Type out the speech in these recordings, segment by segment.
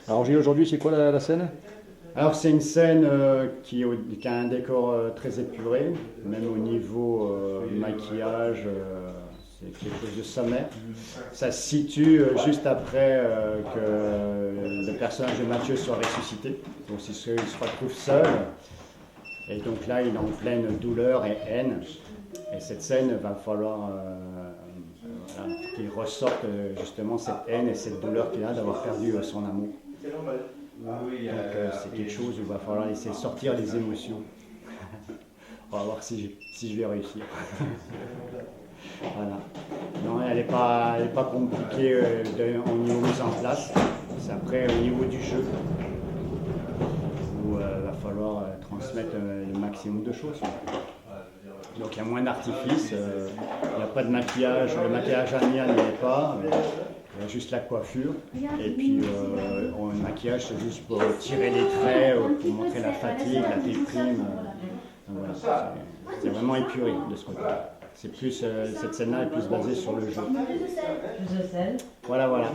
Alors Gilles, aujourd'hui, c'est quoi la scène? Alors c'est une scène qui a un décor très épuré, même au niveau maquillage, c'est quelque chose de sommaire. Ça se situe juste après que le personnage de Mathieu soit ressuscité, donc il se retrouve seul, et donc là il est en pleine douleur et haine, et cette scène va falloir voilà, qu'il ressorte justement cette haine et cette douleur qu'il a d'avoir perdu son amour. Donc c'est quelque chose où il va falloir laisser sortir les émotions. On va voir si je vais réussir. Voilà. Non, elle n'est pas compliquée au niveau mise en place. C'est après au niveau du jeu où il va falloir transmettre le maximum de choses. Donc il y a moins d'artifice, il n'y a pas de maquillage, le maquillage amiral n'y est pas. Il y a juste la coiffure, et puis le maquillage c'est juste pour tirer les traits, pour montrer la fatigue, la déprime. Donc voilà, c'est vraiment épuré de ce côté-là. C'est plus, cette scène-là est plus basée sur le jeu. Plus de sel. Voilà, voilà.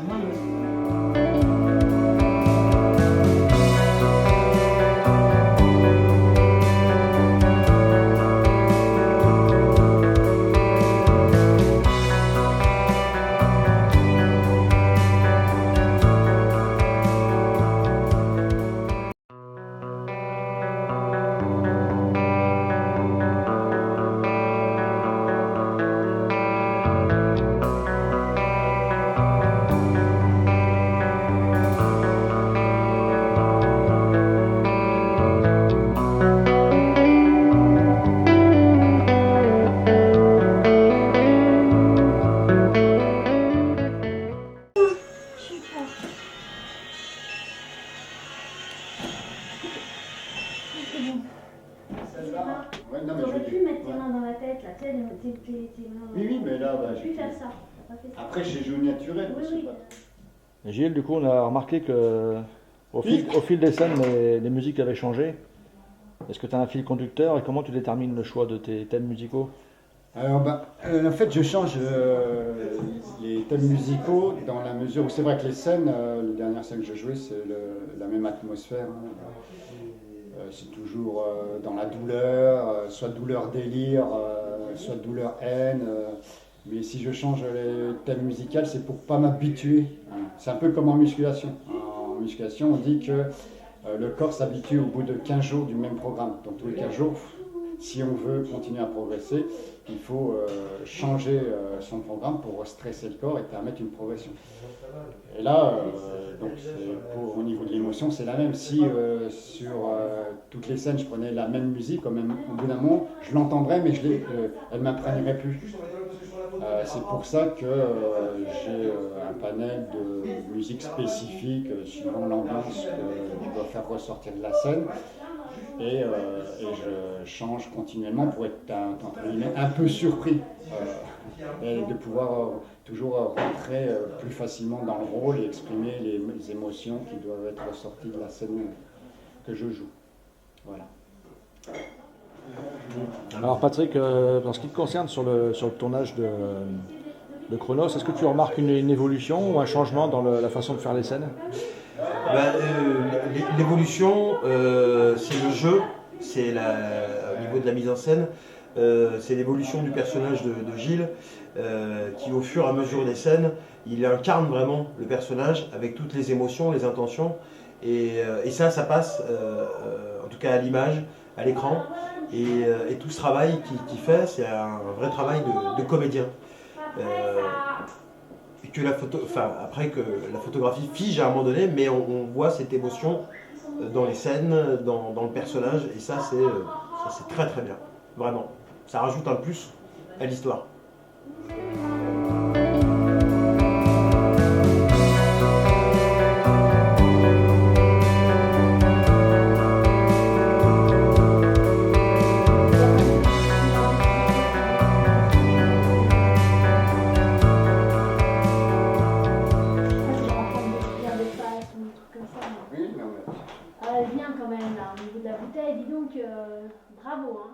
Ouais, non, mais T'aurais je pu mettre tes mains dans la tête, là, tu sais, tes mains. Oui, oui, mais là, bah, T'aurais pu faire ça. T'as pas fait ça. Après, chez Jeu Naturel, Oui, je sais oui. pas. Et Gilles, du coup, on a remarqué que au fil des scènes, les musiques avaient changé. Est-ce que tu as un fil conducteur et comment tu détermines le choix de tes thèmes musicaux? Alors, en fait, je change les thèmes musicaux dans la mesure où c'est vrai que les scènes, les dernières scènes que je jouais, c'est la même atmosphère. Hein. C'est toujours dans la douleur, soit douleur délire, soit douleur haine. Mais si je change les thèmes musicaux, c'est pour pas m'habituer. Hein. C'est un peu comme en musculation. En musculation, on dit que le corps s'habitue au bout de 15 jours du même programme. Donc tous les 15 jours, si on veut continuer à progresser, il faut changer son programme pour stresser le corps et permettre une progression. Et là, donc au niveau de l'émotion, c'est la même. Si sur toutes les scènes, je prenais la même musique, au bout d'un moment, je l'entendrais, mais elle ne m'imprégnerait plus. C'est pour ça que j'ai un panel de musique spécifique suivant l'ambiance que je dois faire ressortir de la scène. Et je change continuellement pour être entre guillemets, un peu surpris et de pouvoir toujours rentrer plus facilement dans le rôle et exprimer les émotions qui doivent être ressorties de la scène que je joue. Voilà. Alors Patrick, en ce qui te concerne sur le tournage de Chronos, est-ce que tu remarques une évolution ou un changement dans la façon de faire les scènes? L'évolution, c'est le jeu, au niveau de la mise en scène, c'est l'évolution du personnage de Gilles, qui au fur et à mesure des scènes, il incarne vraiment le personnage avec toutes les émotions, les intentions, et ça passe, en tout cas à l'image, à l'écran, et tout ce travail qu'il fait, c'est un vrai travail de comédien. Et que après que la photographie fige à un moment donné, mais on voit cette émotion dans les scènes, dans le personnage, et ça c'est très très bien, vraiment. Ça rajoute un plus à l'histoire. Oui, non, mais... Ah, elle vient quand même, là, au niveau de la bouteille, dis donc, bravo, hein.